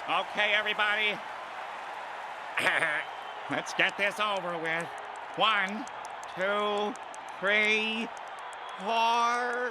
Okay, everybody. Let's get this over with. 1, 2, 3, 4.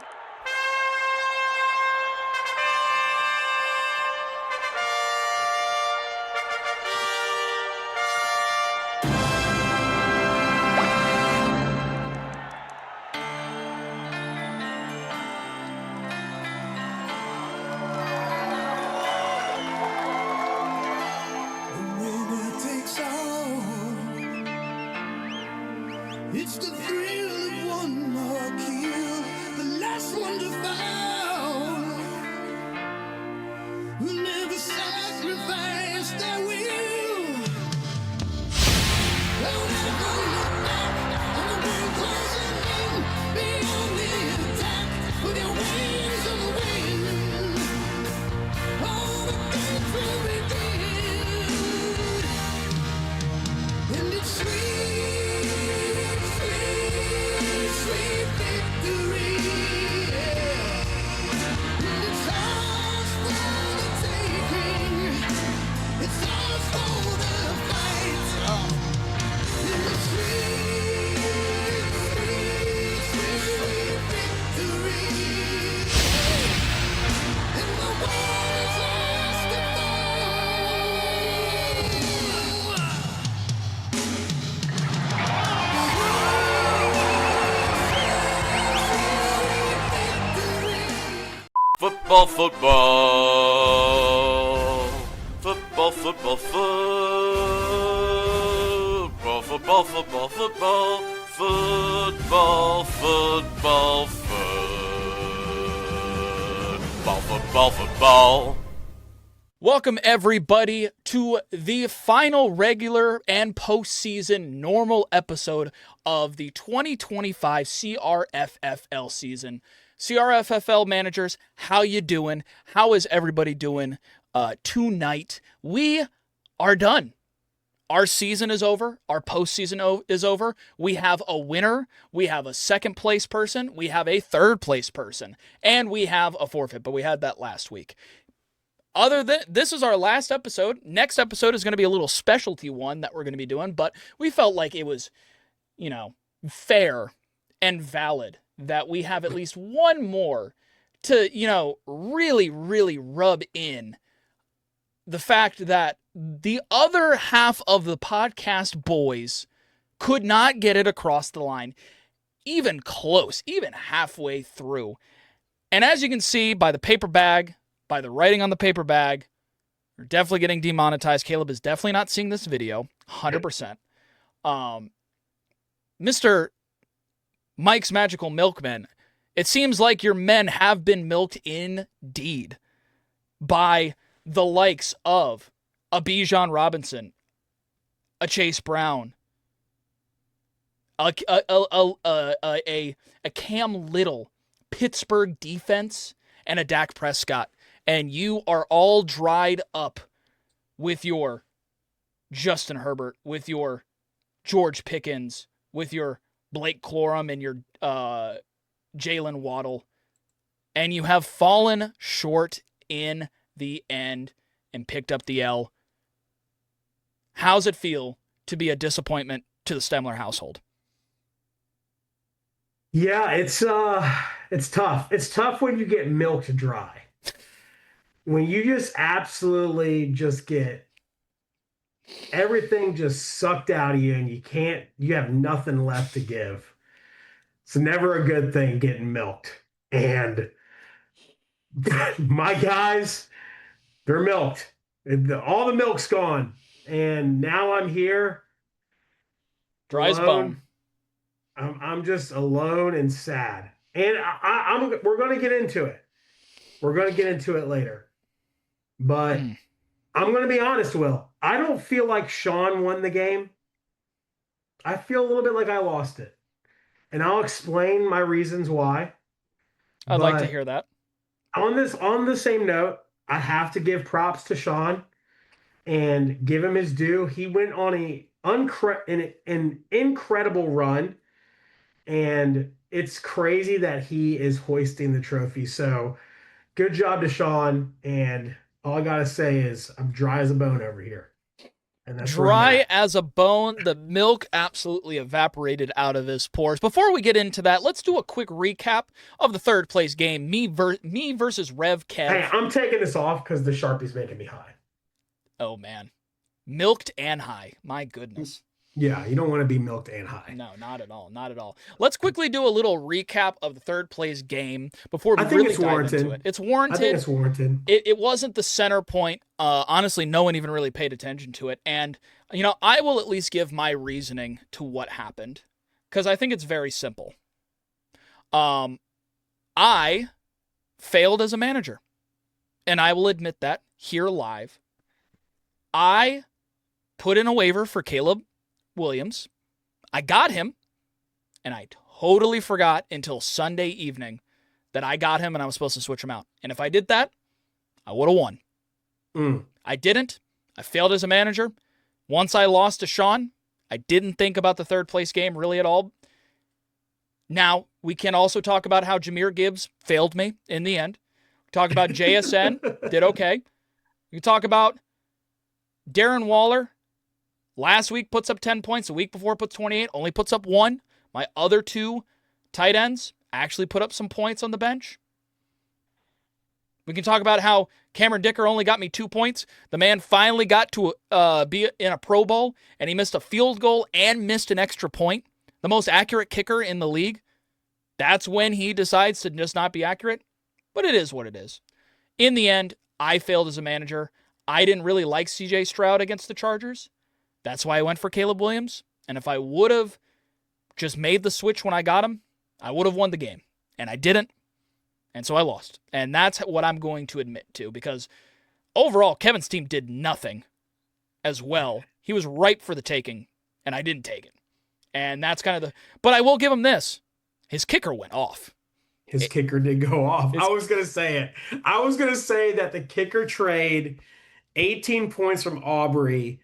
It's the thrill of one more kill, the last one to fall. Who never sacrifice their will. Don't ever look back on the world closing in. Beyond the attack with your wings on the wind. All the gates will be dead. And it's sweet. Sweet victory, yeah. It's ours for the taking. It's ours for the fight. In the sweet, sweet, sweet victory, yeah. And the war is ours to Football, football. Football, football, football. Football, football, football. Football, football, football. Football, football. Welcome, everybody, to the final regular and postseason normal episode of the 2025 CRFFL season. CRFFL managers, how you doing? How is everybody doing tonight? We are done. Our season is over. Our postseason is over. We have a winner. We have a second place person. We have a third place person. And we have a forfeit, but we had that last week. This is our last episode. Next episode is going to be a little specialty one that we're going to be doing, but we felt like it was, fair and valid that we have at least one more to, really, really rub in the fact that the other half of the podcast boys could not get it across the line, even close, even halfway through. And as you can see by the paper bag, by the writing on the paper bag, we're definitely getting demonetized. Caleb is definitely not seeing this video, 100%. Mr. Mike's Magical Milkman, it seems like your men have been milked indeed by the likes of a Bijan Robinson, a Chase Brown, a Cam Little, Pittsburgh defense, and a Dak Prescott. And you are all dried up with your Justin Herbert, with your George Pickens, with your Blake Corum and your Jalen Waddle, and you have fallen short in the end and picked up the L. How's it feel to be a disappointment to the Stemler household? Yeah, it's tough. It's tough when you get milked dry. When you just absolutely just get everything just sucked out of you and you have nothing left to give. It's never a good thing getting milked. And my guys, they're milked. All the milk's gone. And now I'm here. Dry as bone. I'm just alone and sad. And we're going to get into it. We're going to get into it later. But I'm going to be honest, Will. I don't feel like Shawn won the game. I feel a little bit like I lost it. And I'll explain my reasons why. I'd like to hear that. On the same note, I have to give props to Shawn and give him his due. He went on an incredible run, and it's crazy that he is hoisting the trophy. So good job to Shawn, and All I gotta say is I'm dry as a bone over here. And that's where I'm Dry at. as a bone. The milk absolutely evaporated out of his pores. Before we get into that, let's do a quick recap of the third place game. Me versus Rev Kev. Hey, I'm taking this off because the Sharpie's making me high. Oh, man. Milked and high. My goodness. Yeah, you don't want to be milked and high. No, not at all. Not at all. Let's quickly do a little recap of the third place game before we I think really it's dive warranted. into it. It's warranted. I think it's warranted. It wasn't the center point. Honestly, no one even really paid attention to it. And, I will at least give my reasoning to what happened because I think it's very simple. I failed as a manager, and I will admit that here live. I put in a waiver for Caleb Williams. I got him, and I totally forgot until Sunday evening that I got him and I was supposed to switch him out. And if I did that, I would have won. I didn't. I failed as a manager. Once I lost to Shawn, I didn't think about the third place game really at all. Now, we can also talk about how Jahmyr Gibbs failed me in the end. Talk about JSN, did okay. We can talk about Darren Waller. Last week puts up 10 points. The week before puts 28, only puts up 1. My other 2 tight ends actually put up some points on the bench. We can talk about how Cameron Dicker only got me 2 points. The man finally got to be in a Pro Bowl, and he missed a field goal and missed an extra point. The most accurate kicker in the league. That's when he decides to just not be accurate. But it is what it is. In the end, I failed as a manager. I didn't really like CJ Stroud against the Chargers. That's why I went for Caleb Williams. And if I would have just made the switch when I got him, I would have won the game. And I didn't. And so I lost. And that's what I'm going to admit to. Because overall, Kevin's team did nothing as well. He was ripe for the taking. And I didn't take it. And that's kind of the... But I will give him this. His kicker went off. His kicker did go off. I was going to say it. I was going to say that the kicker trade, 18 points from Aubrey...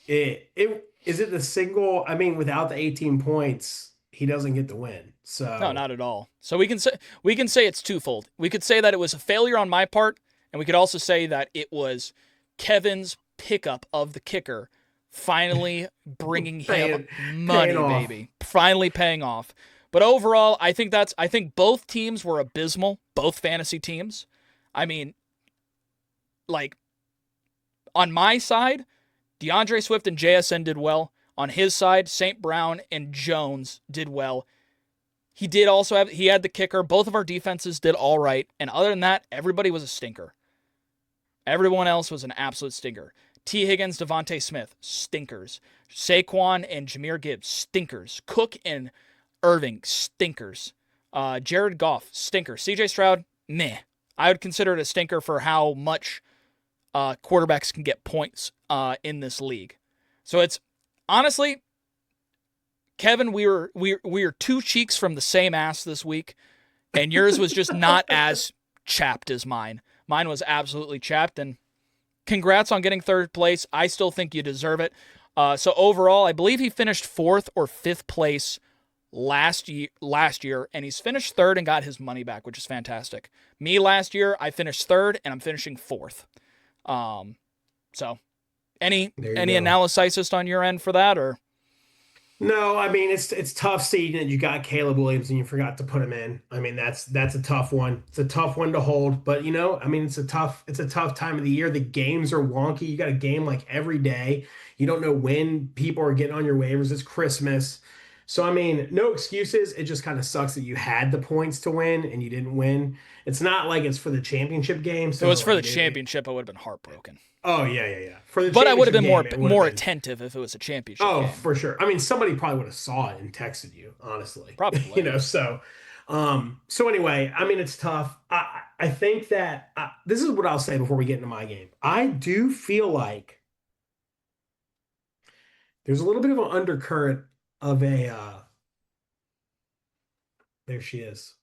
Is it the single? I mean, without the 18 points, he doesn't get the win. So no, not at all. So we can say it's twofold. We could say that it was a failure on my part, and we could also say that it was Kevin's pickup of the kicker finally bringing him money, baby. Finally paying off. But overall, I think both teams were abysmal, both fantasy teams. I mean, like on my side, DeAndre Swift and JSN did well. On his side, St. Brown and Jones did well. He had the kicker. Both of our defenses did all right. And other than that, everybody was a stinker. Everyone else was an absolute stinker. T. Higgins, Devontae Smith, stinkers. Saquon and Jahmyr Gibbs, stinkers. Cook and Irving, stinkers. Jared Goff, stinker. CJ Stroud, meh. I would consider it a stinker for how much quarterbacks can get points in this league. So it's honestly, Kevin, we were 2 cheeks from the same ass this week, and yours was just not as chapped as mine. Mine was absolutely chapped, and congrats on getting third place. I still think you deserve it. So overall, I believe he finished 4th or 5th place last year, and he's finished 3rd and got his money back, which is fantastic. Me last year, I finished 3rd, and I'm finishing 4th. So any analysis on your end for that, or? No, I mean, it's tough seeing that you got Caleb Williams and you forgot to put him in. I mean, that's a tough one. It's a tough one to hold, but I mean, it's a tough time of the year. The games are wonky. You got a game like every day. You don't know when people are getting on your waivers. It's Christmas. So, I mean, no excuses. It just kind of sucks that you had the points to win and you didn't win. It's not like it's for the championship game. So if it was for the championship, I would have been heartbroken. Oh, yeah. But I would have been more attentive if it was a championship game. For sure. I mean, somebody probably would have saw it and texted you, honestly. Probably. So anyway, I mean, it's tough. I think that this is what I'll say before we get into my game. I do feel like there's a little bit of an undercurrent of a there she is.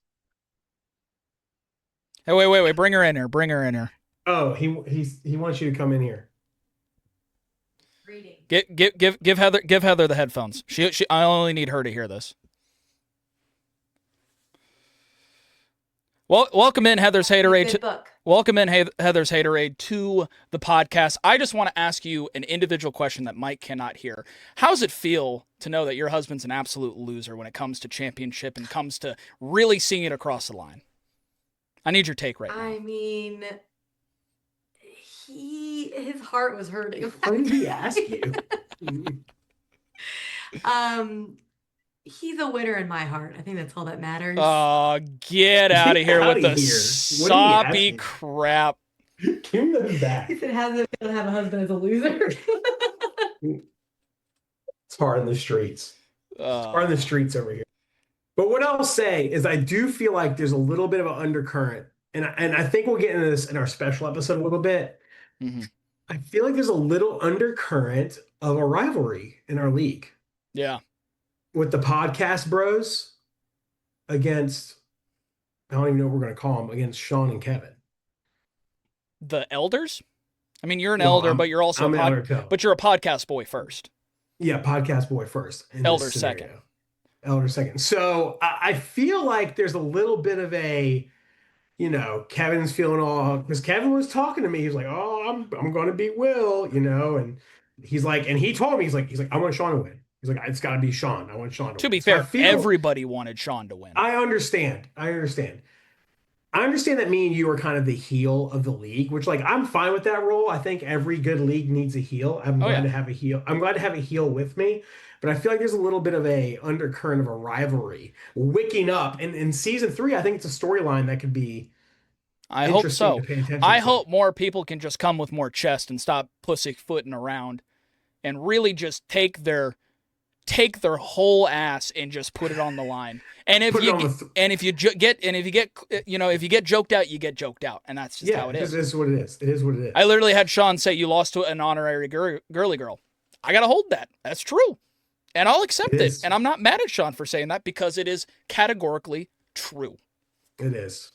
Hey, wait, bring her in here. Oh, he wants you to come in here. Reading. Give Heather the headphones. I only need her to hear this. Well, welcome in Heather's Haterade. Good book. Welcome in, Heather's Haterade, to the podcast. I just want to ask you an individual question that Mike cannot hear. How does it feel to know that your husband's an absolute loser when it comes to championship and comes to really seeing it across the line? I need your take right now. I mean, his heart was hurting. Why did he ask you? He's a winner in my heart. I think that's all that matters. Oh, get out of here Get with outta the here. soppy What crap. Give him them back. He said, "How's it feel to have a husband as a loser?" It's hard in the streets. Hard in the streets over here. But what I'll say is I do feel like there's a little bit of an undercurrent, and I think we'll get into this in our special episode a little bit. Mhm. I feel like there's a little undercurrent of a rivalry in our league Yeah. with the podcast bros against, I don't even know what we're going to call them, against Shawn and Kevin. The elders? I mean, you're an Well, elder, but you're also I'm an elder too. but you're a podcast boy first. Yeah, podcast boy first. in this Elder scenario. second. Elder second. So I feel like there's a little bit of a, Kevin's feeling all, because Kevin was talking to me. He's like, "Oh, I'm going to beat Will," and he's like, and he told me, he's like, I want Shawn to win. He's like, "It's got to be Shawn. I want Shawn to To win." be So I fair, feel- everybody wanted Shawn to win. I understand. I understand that me and you are kind of the heel of the league, which, like, I'm fine with that role. I think every good league needs a heel. I'm glad to have a heel. I'm glad to have a heel with me, but I feel like there's a little bit of a undercurrent of a rivalry wicking up. And in season 3, I think it's a storyline that could be I hope interesting so. to pay attention I to. hope more people can just come with more chest and stop pussyfooting around and really just take their whole ass and just put it on the line. And if Put it you on the if you get joked out, you get joked out, and that's just how it is. It is what it is. It is what it is. I literally had Shawn say, "You lost to an honorary girly girl." I gotta hold that. That's true, and I'll accept It it. is. And I'm not mad at Shawn for saying that because it is categorically true. It is.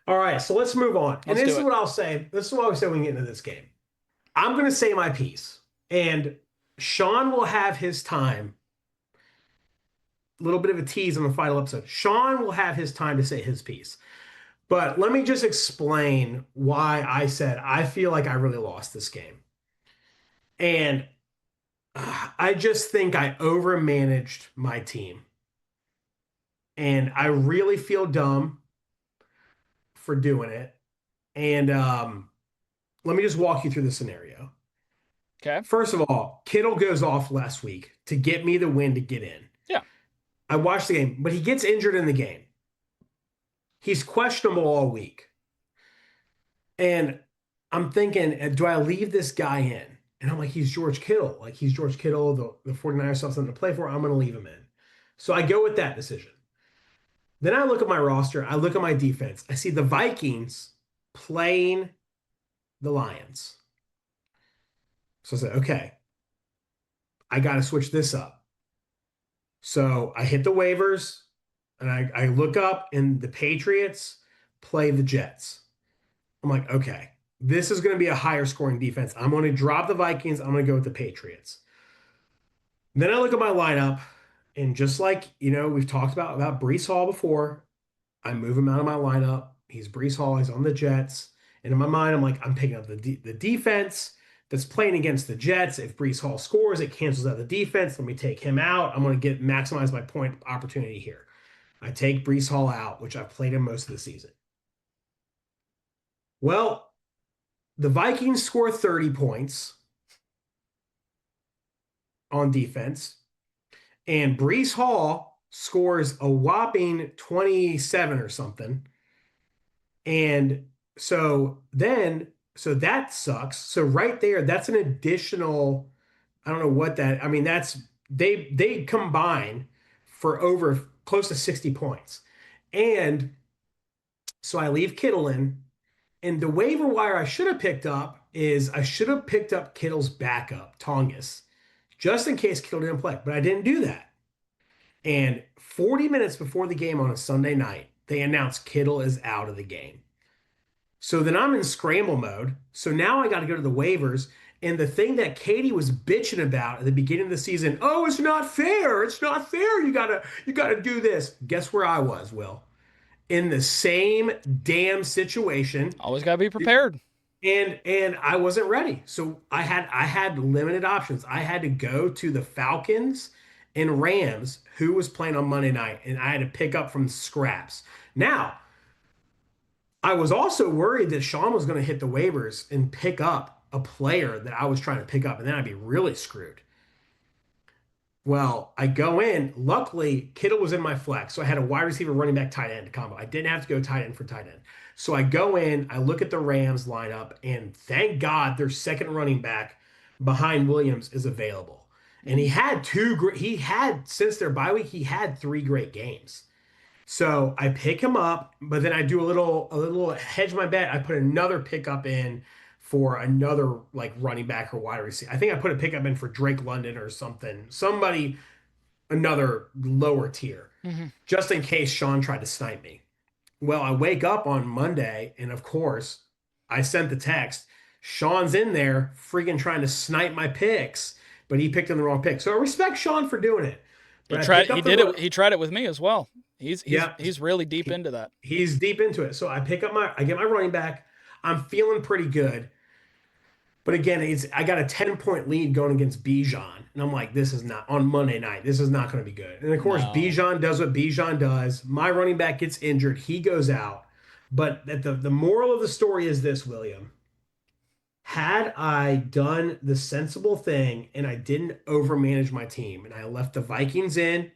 All right, so let's move on. And Let's this do is it. what I'll say. This is what I was saying when we get into this game. I'm going to say my piece, and Shawn will have his time. A little bit of a tease on the final episode. Shawn will have his time to say his piece. But let me just explain why I said I feel like I really lost this game. And I just think I overmanaged my team. And I really feel dumb for doing it. And let me just walk you through the scenario. Okay. First of all, Kittle goes off last week to get me the win to get in. Yeah. I watched the game, but he gets injured in the game. He's questionable all week. And I'm thinking, do I leave this guy in? And I'm like, he's George Kittle. Like, he's George Kittle. The 49ers still have something to play for. I'm going to leave him in. So I go with that decision. Then I look at my roster. I look at my defense. I see the Vikings playing the Lions. So I said, okay, I got to switch this up. So I hit the waivers, and I look up, and the Patriots play the Jets. I'm like, okay, this is going to be a higher scoring defense. I'm going to drop the Vikings. I'm going to go with the Patriots. Then I look at my lineup, and just like, we've talked about Breece Hall before, I move him out of my lineup. He's Breece Hall. He's on the Jets. And in my mind, I'm like, I'm picking up the defense that's playing against the Jets. If Breece Hall scores, it cancels out the defense. Let me take him out. I'm going to maximize my point opportunity here. I take Breece Hall out, which I've played him most of the season. Well, the Vikings score 30 points on defense, and Breece Hall scores a whopping 27 or something. And so that sucks. So right there, that's an additional, I don't know what that, I mean, that's, they combine for over close to 60 points. And so I leave Kittle in, and the waiver wire I should have picked up is I should have picked up Kittle's backup, Tongas, just in case Kittle didn't play, but I didn't do that. And 40 minutes before the game on a Sunday night, they announced Kittle is out of the game. So then I'm in scramble mode. So now I got to go to the waivers. And the thing that Katie was bitching about at the beginning of the season, oh, it's not fair. It's not fair. You gotta do this. Guess where I was, Will? in the same damn situation, Always got to be prepared. and I wasn't ready. So I had limited options. I had to go to the Falcons and Rams, who was playing on Monday night, and I had to pick up from scraps. Now, I was also worried that Shawn was going to hit the waivers and pick up a player that I was trying to pick up, and then I'd be really screwed. Well, I go in. Luckily, Kittle was in my flex, so I had a wide receiver, running back, tight end combo. I didn't have to go tight end for tight end. So I go in, I look at the Rams lineup, and thank God their second running back behind Williams is available. And he had since their bye week, he had 3 great games. So I pick him up, but then I do a little hedge my bet. I put another pickup in for another like running back or wide receiver. I think I put a pickup in for Drake London or something. Somebody another lower tier, just in case Shawn tried to snipe me. Well, I wake up on Monday, and of course, I sent the text. Shawn's in there, freaking trying to snipe my picks, but he picked in the wrong pick. So I respect Shawn for doing it. He But I tried. picked up He the did wrong- it. He tried it with me as well. Yeah. He's really deep into that. He's deep into it. So I get my running back. I'm feeling pretty good. But again, I got a 10-point lead going against Bijan. And I'm like, this is not on Monday night. This is not going to be good. And of course, No. Bijan does what Bijan does. My running back gets injured. He goes out. But the moral of the story is this, William. Had I done the sensible thing and I didn't overmanage my team and I left the Vikings in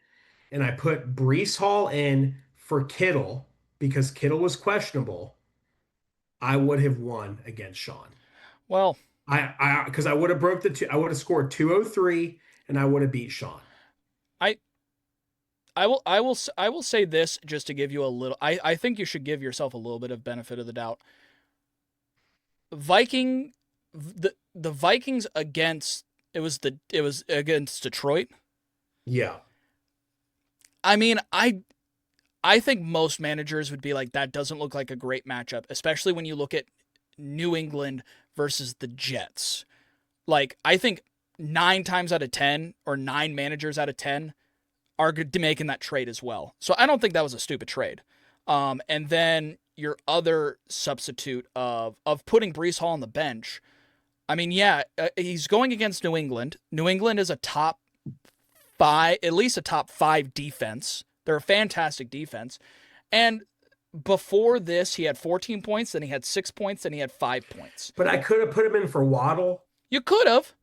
and I put Brees Hall in for Kittle because Kittle was questionable, I would have won against Shawn. Well, Because I would have broke I would have scored 203 and I would have beat Shawn. I will say this just to give you a little. I think you should give yourself a little bit of benefit of the doubt. The Vikings against it was against Detroit. Yeah. I mean, I think most managers would be like, that doesn't look like a great matchup, especially when you look at New England versus the Jets. Like, I think 9 times out of 10 or 9 managers out of 10 are making that trade as well. So I don't think that was a stupid trade. And then your other substitute of putting Brees Hall on the bench. I mean, yeah, he's going against New England. New England is a top 5, at least a top 5 defense. They're a fantastic defense. And before this, he had 14 points, then he had 6 points, then he had 5 points. But I could have put him in for Waddle. You could have.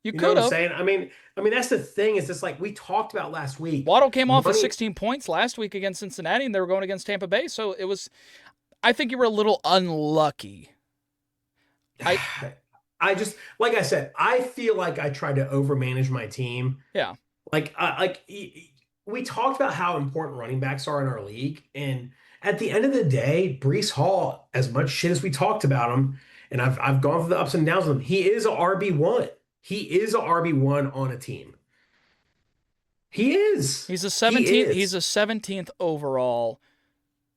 You know could what I'm have. saying? I mean, that's the thing. Is just like we talked about last week. Waddle came off of 16 points last week against Cincinnati, and they were going against Tampa Bay. So it was, I think you were a little unlucky. I just, like I said, I feel like I tried to overmanage my team. Yeah. We talked about how important running backs are in our league, and at the end of the day, Brees Hall, as much shit as we talked about him, and I've gone through the ups and downs of him, he is a RB1. He is a RB1 on a team. He is. He's a 17th. He's a 17th overall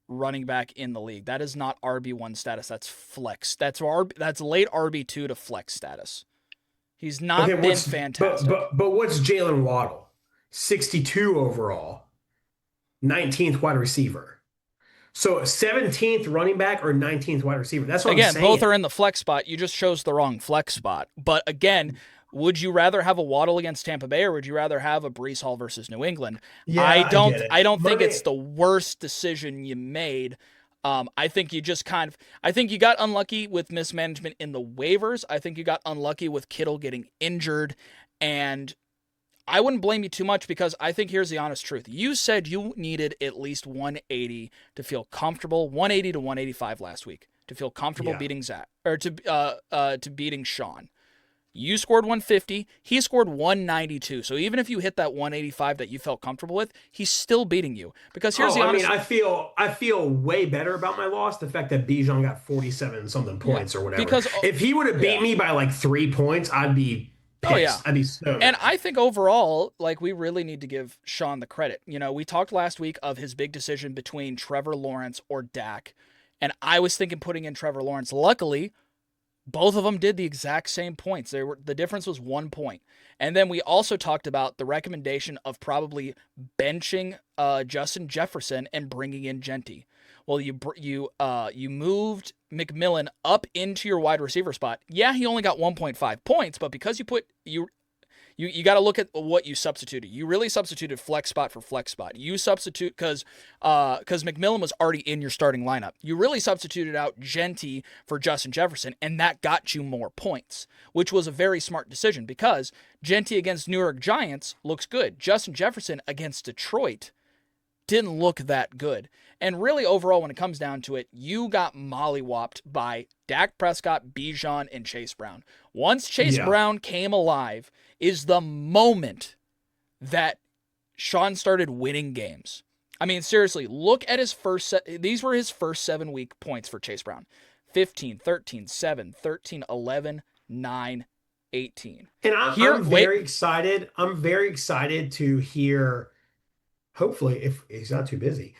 running back in the league. That is not RB1 status. That's flex. That's late RB2 to flex status. He's not been fantastic. But what's Jalen Waddle? 62 overall, 19th wide receiver. So 17th running back or 19th wide receiver. That's what I'm saying. Again, both are in the flex spot. You just chose the wrong flex spot. But again, would you rather have a Waddle against Tampa Bay or would you rather have a Brees Hall versus New England? Yeah, I don't think Monday, it's the worst decision you made. I think you just I think you got unlucky with mismanagement in the waivers. I think you got unlucky with Kittle getting injured, and I wouldn't blame you too much because I think here's the honest truth. You said you needed at least 180 to feel comfortable, 180 to 185 last week to feel comfortable beating Zach or to beating Shawn. You scored 150. He scored 192. So even if you hit that 185 that you felt comfortable with, he's still beating you. Because here's the honest. I feel way better about my loss. The fact that Bijan got 47 something points or whatever. Because if he would have beat me by like 3 points, I'd be pissed. Oh, yeah. I'd be so. And I think overall, like, we really need to give Shawn the credit. You know, we talked last week of his big decision between Trevor Lawrence or Dak. And I was thinking putting in Trevor Lawrence. Luckily, Both of them did the exact same points. The difference was 1 point. And then we also talked about the recommendation of probably benching Justin Jefferson and bringing in Genty. Well, you moved McMillan up into your wide receiver spot. Yeah, he only got 1.5 points, but because you got to look at what you substituted. You really substituted flex spot for flex spot. You substitute because McMillan was already in your starting lineup. You really substituted out Genty for Justin Jefferson, and that got you more points, which was a very smart decision because Genty against New York Giants looks good. Justin Jefferson against Detroit didn't look that good. And really, overall, when it comes down to it, you got mollywopped by Dak Prescott, Bijan, and Chase Brown. Once Chase Brown came alive is the moment that Shawn started winning games. I mean, seriously, look at his first these were his first 7-week points for Chase Brown. 15, 13, 7, 13, 11, 9, 18. And I'm very excited. I'm very excited to hear, hopefully, if he's not too busy,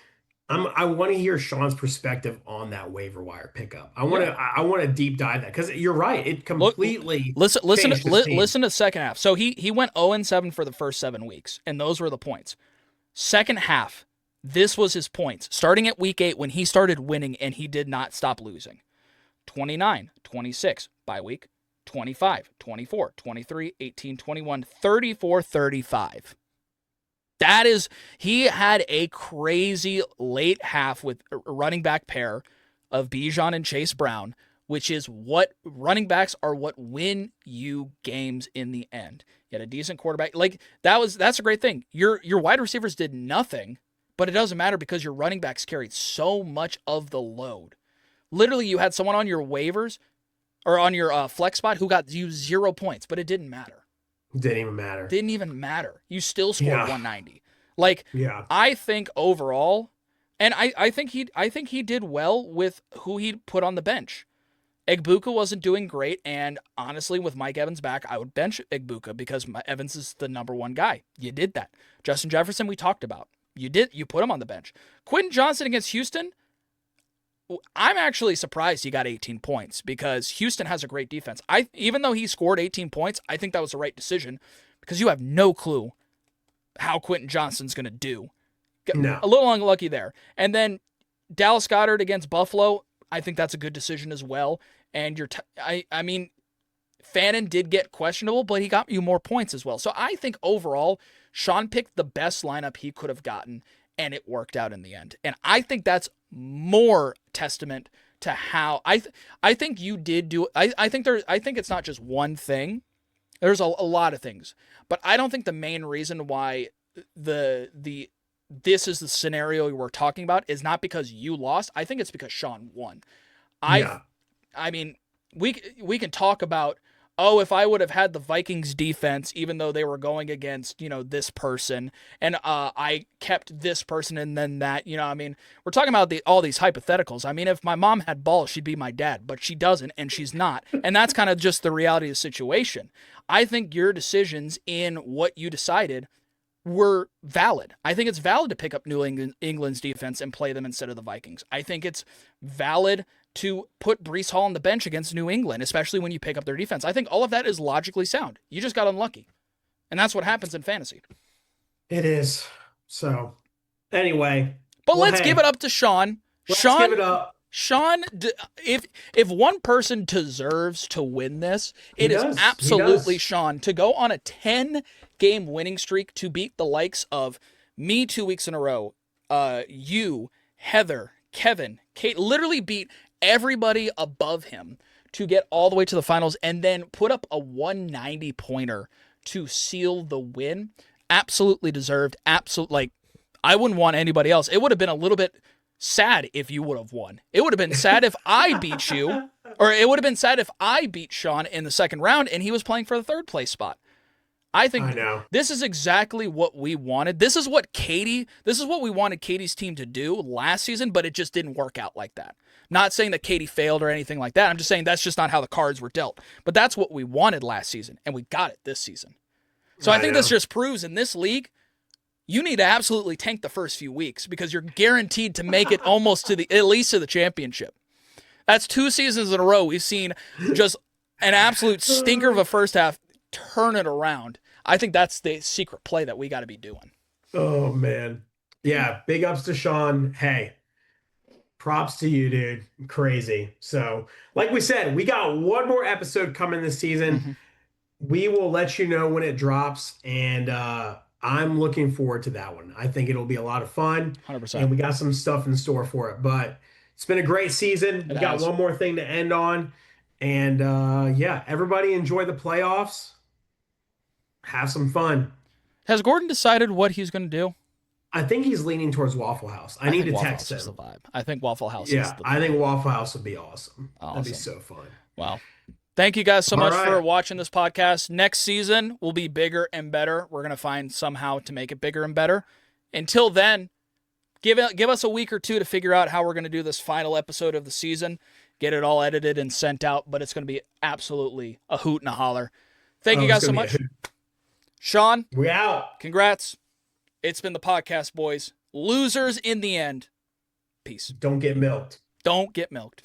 I want to hear Shawn's perspective on that waiver wire pickup. I want to deep dive that because you're right. It completely listen to the second half. So he went 0-7 for the first 7 weeks, and those were the points. Second half, this was his points. Starting at week 8 when he started winning and he did not stop losing. 29, 26 bye week, 25, 24, 23, 18, 21, 34, 35. He had a crazy late half with a running back pair of Bijan and Chase Brown, which is what running backs are, what win you games in the end. You had a decent quarterback. Like that's a great thing. Your wide receivers did nothing, but it doesn't matter because your running backs carried so much of the load. Literally, you had someone on your waivers or on your flex spot who got you 0 points, but it didn't matter. Didn't even matter. You still scored 190. I think overall, and I think he did well with who he put on the bench. Egbuka wasn't doing great, and honestly, with Mike Evans back, I would bench Egbuka because Evans is the number 1 guy. You did that. Justin Jefferson, we talked about. You put him on the bench. Quentin Johnson against Houston, I'm actually surprised he got 18 points because Houston has a great defense. Even though he scored 18 points, I think that was the right decision because you have no clue how Quentin Johnson's going to do. No. A little unlucky there. And then Dallas Goedert against Buffalo, I think that's a good decision as well. And I mean, Fannin did get questionable, but he got you more points as well. So I think overall, Shawn picked the best lineup he could have gotten, and it worked out in the end. And I think that's more testament to how I think you did do. I think it's not just one thing. There's a lot of things, but I don't think the main reason why this is the scenario we're talking about is not because you lost. I think it's because Shawn won. I mean, we can talk about, if I would have had the Vikings defense, even though they were going against, this person, and I kept this person and then that, I mean, we're talking about all these hypotheticals. I mean, if my mom had balls, she'd be my dad, but she doesn't, and she's not. And that's kind of just the reality of the situation. I think your decisions in what you decided were valid. I think it's valid to pick up New England's defense and play them instead of the Vikings. I think it's valid to put Breece Hall on the bench against New England, especially when you pick up their defense. I think all of that is logically sound. You just got unlucky. And that's what happens in fantasy. It is. So, anyway. But let's give it up to Shawn. Let's give it up. Shawn, if one person deserves to win this, it is absolutely Shawn. To go on a 10-game winning streak to beat the likes of me 2 weeks in a row, you, Heather, Kevin, Kate, literally beat everybody above him to get all the way to the finals and then put up a 190 pointer to seal the win. Absolutely deserved. I wouldn't want anybody else. It would have been a little bit sad if you would have won. It would have been sad if I beat you, or it would have been sad if I beat Shawn in the second round and he was playing for the third place spot. I think this is exactly what we wanted. This is what we wanted Katie's team to do last season, but it just didn't work out like that. Not saying that Katie failed or anything like that. I'm just saying that's just not how the cards were dealt. But that's what we wanted last season, and we got it this season. So I think this just proves in this league, you need to absolutely tank the first few weeks because you're guaranteed to make it almost at least to the championship. That's 2 seasons in a row we've seen just an absolute stinker of a first half turn it around. I think that's the secret play that we got to be doing. Oh, man. Yeah, big ups to Shawn. Hey, props to you, dude. Crazy. So, like we said, we got one more episode coming this season. We will let you know when it drops, and I'm looking forward to that one. I think it'll be a lot of fun. 100%. And we got some stuff in store for it. But it's been a great season. We got one more thing to end on. And yeah, everybody enjoy the playoffs. Have some fun. Has Gordon decided what he's going to do? I think he's leaning towards Waffle House. I need to Waffle text House is him. the vibe. I think Waffle House Yeah, is the vibe. I think Waffle House would be awesome. That'd be Awesome. so fun. Wow. Thank you guys so All much right. for watching this podcast. Next season will be bigger and better. We're going to find somehow to make it bigger and better. Until then, give us a week or two to figure out how we're going to do this final episode of the season, get it all edited and sent out, but it's going to be absolutely a hoot and a holler. Thank you guys so much. Shawn, We out. congrats. It's been the podcast, boys. Losers in the end. Peace. Don't get milked. Don't get milked.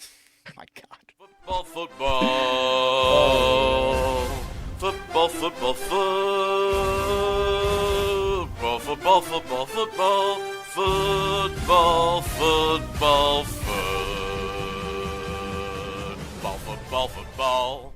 My God. Football, football. Football, football, football. Football, football, football. Football, football, football. Football, football, football.